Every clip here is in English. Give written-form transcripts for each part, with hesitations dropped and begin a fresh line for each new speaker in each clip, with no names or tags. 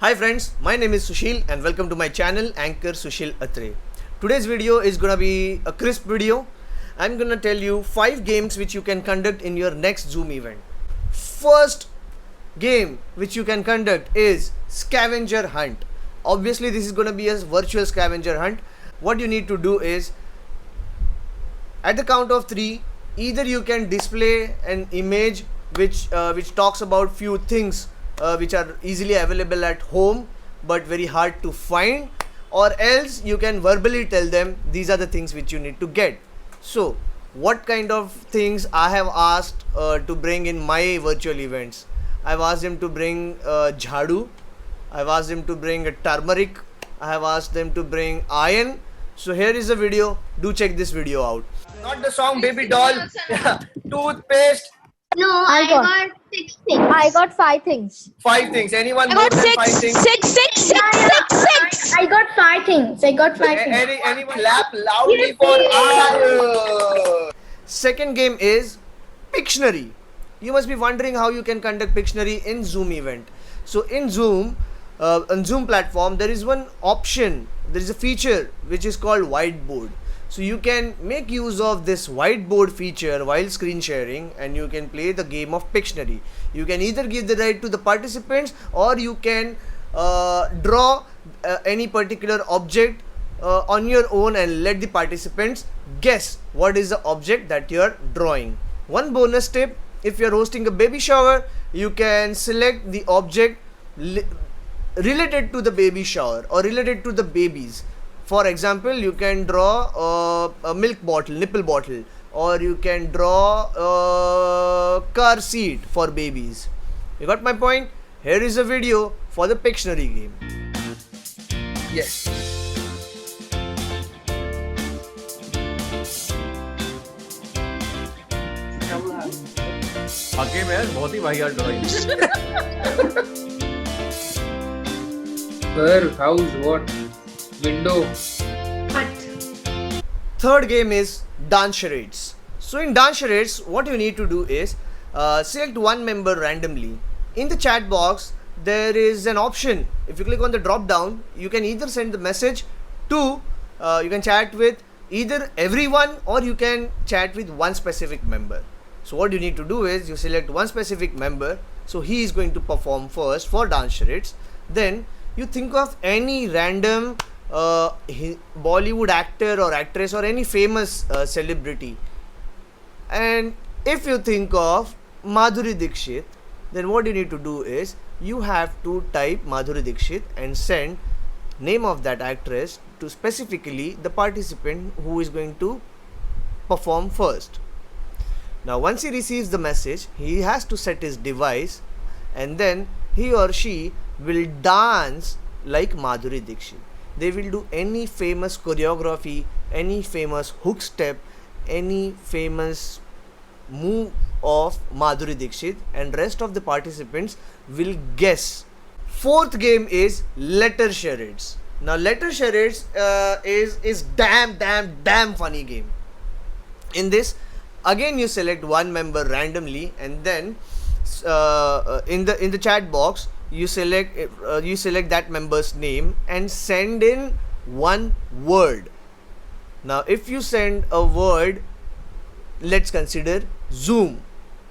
Hi friends, my name is Sushil and welcome to my channel Anchor Sushil Atre. Today's video is gonna be a crisp video. I'm gonna tell you 5 games which you can conduct in your next Zoom event. First game which you can conduct is scavenger hunt. Obviously this is gonna be a virtual scavenger hunt. What you need to do is at the count of 3, either you can display an image which talks about few things which are easily available at home but very hard to find, or else you can verbally tell them these are the things which you need to get. So what kind of things I have asked to bring in my virtual events? I've asked them to bring jhadu, I've asked them to bring a turmeric, I have asked them to bring iron. So here is a video, do check this video out. Not the song Baby Doll, toothpaste.
No,
I
I
got-
got 6 things.
I got 5 things.
5 things. Anyone
I
more
got
than 5
six,
things?
six, six, six, six, six.
I got 5 things. I got 5 things.
Anyone clap loudly for Ayush. Second game is Pictionary. You must be wondering how you can conduct Pictionary in Zoom event. So in Zoom, on Zoom platform, there is one option, there is a feature which is called whiteboard. So you can make use of this whiteboard feature while screen sharing and you can play the game of Pictionary. You can either give the right to the participants or you can draw any particular object on your own and let the participants guess what is the object that you are drawing. One bonus tip, if you are hosting a baby shower, you can select the object related to the baby shower or related to the babies. For example, you can draw a milk bottle, nipple bottle, or you can draw a car seat for babies. You got my point? Here is a video for the Pictionary game. Yes.
वाकई में यार बहुत ही वाहियात drawing
Sir, house, what? Window.
Third game is dance charades. So in dance charades, what you need to do is select one member randomly. In the chat box, there is an option. If you click on the drop down, you can either send the message to, you can chat with either everyone or you can chat with one specific member. So what you need to do is you select one specific member. So he is going to perform first for dance charades. Then you think of any random Bollywood actor or actress or any famous celebrity, and if you think of Madhuri Dixit, then what you need to do is you have to type Madhuri Dixit and send name of that actress to specifically the participant who is going to perform first. Now once he receives the message, he has to set his device and then he or she will dance like Madhuri Dixit. They will do any famous choreography, any famous hook step, any famous move of Madhuri Dixit, and rest of the participants will guess. Fourth game is letter charades. Now letter charades is damn funny game. In this, again you select one member randomly and then in the chat box you select that member's name and send in one word. Now if you send a word, let's consider Zoom.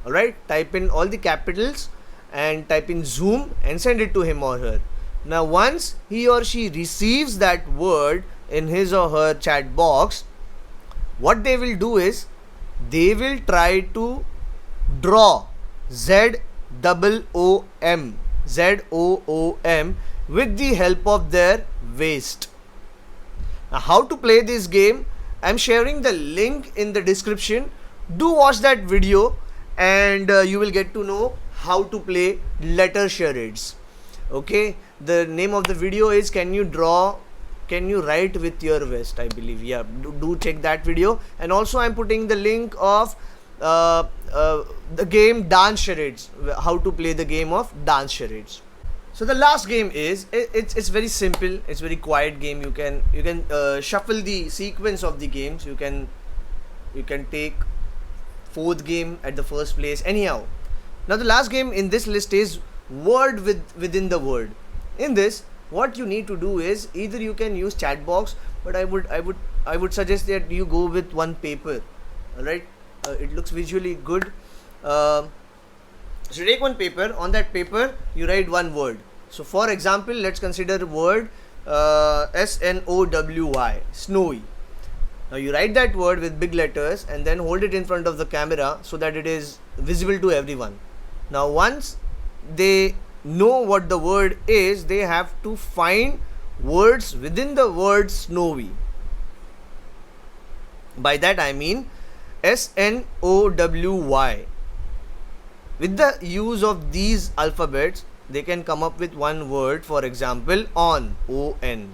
Alright, type in all the capitals and type in Zoom and send it to him or her. Now once he or she receives that word in his or her chat box, what they will do is they will try to draw ZOOM with the help of their waist. Now how to play this game, I am sharing the link in the description. Do watch that video and you will get to know how to play letter charades. Okay, the name of the video is can you write with your waist, I believe. Yeah, do check that video. And also I am putting the link of the game dance charades, how to play the game of dance charades. So the last game is it's very simple, it's very quiet game. You can shuffle the sequence of the games. You can take fourth game at the first place, anyhow. Now the last game in this list is word within the word. In this, what you need to do is either you can use chat box, but I would suggest that you go with one paper. Alright, it looks visually good. So take one paper. On that paper you write one word. So for example, let's consider word SNOWY, snowy. Now you write that word with big letters and then hold it in front of the camera so that it is visible to everyone. Now once they know what the word is, they have to find words within the word snowy. By that I mean SNOWY. With the use of these alphabets, they can come up with one word. For example, on, ON,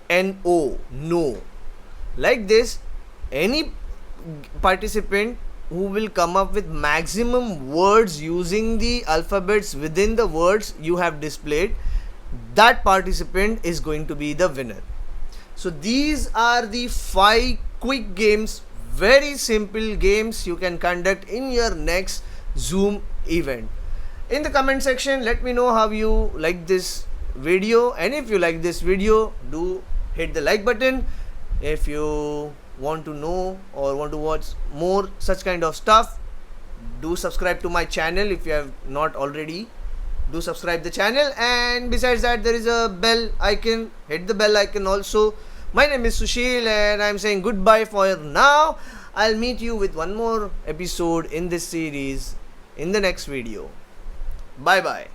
NO, no. Like this, any participant who will come up with maximum words using the alphabets within the words you have displayed, that participant is going to be the winner. So these are the 5 quick games, very simple games you can conduct in your next Zoom event. In the comment section, let me know how you like this video, and if you like this video, do hit the like button. If you want to know or want to watch more such kind of stuff, do subscribe to my channel. If you have not already, do subscribe the channel, and besides that there is a bell icon. Hit the bell icon also. My name is Sushil and I'm saying goodbye for now. I'll meet you with one more episode in this series in the next video. Bye bye.